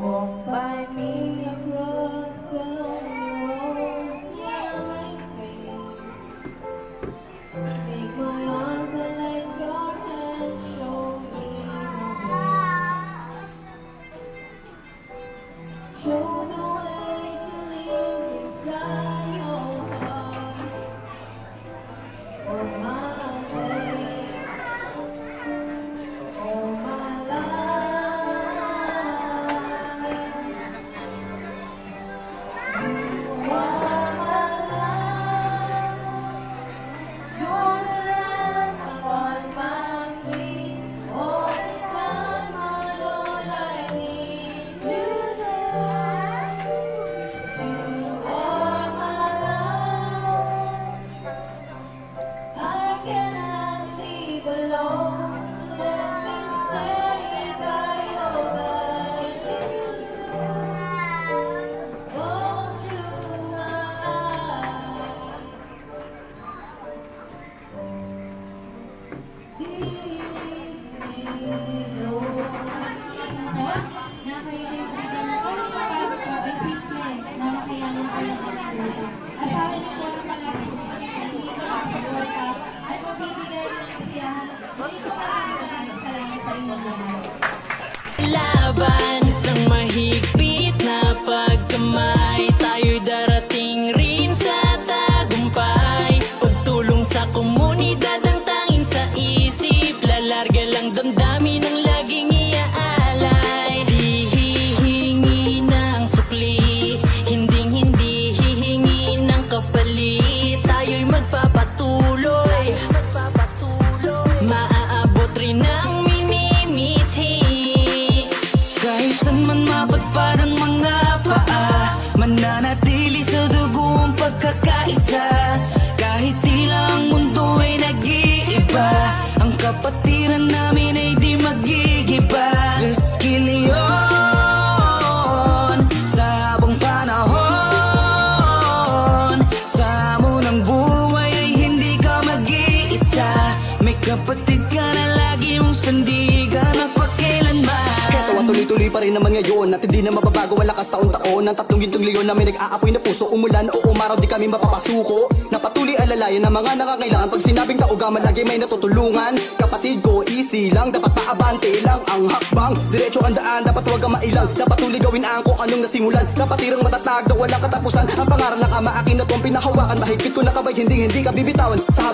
Walk by me across the road, yeah, take my arms and let your hand show me the way. Show the way to live inside your heart. Oh my day, oh my life. Laban isang mahigpit na pagkamay, tayo'y darating rin sa tagumpay. Pagtulong sa komunidad ang tanging sa isip, lalarga lang damdamin ang laging iaalay. Di hihingi ng sukli, hindi hihingi ng kapalit, tayo'y magpapatuloy, maaabot rin ang kahit saan man mapadpad ang mga paa, mananatili sa dugo ang pagkakaisa. Kahit tila ang mundo ay nag-iiba, ang kapatiran namin ay di magigiba. Kaskilyon sa habang panahon, sa munang buhay ay hindi ka mag-iisa. May kapatid ka na lagi mong sandigan at pagkailanman. Tuloy-tuloy pa rin naman ngayon at hindi na mababago ang lakas taon-taon ng 3 gintong leon na may nag-aapoy na puso. Umulan o umaraw di kami mapapasuko, napatuloy alalayan ng mga nangangailangan. Pag sinabing taugaman lagi may natutulungan. Kapatid ko, easy lang, dapat paabante lang ang hakbang. Diretso ang daan, dapat huwag kang mailang. Dapat tuloy gawin ang kung anong nasimulan. Kapatirang matatag na walang katapusan. Ang pangaral lang ama akin na tuwang pinahawakan. Mahigpit ko na kabay, hindi ka bibitawan. Sa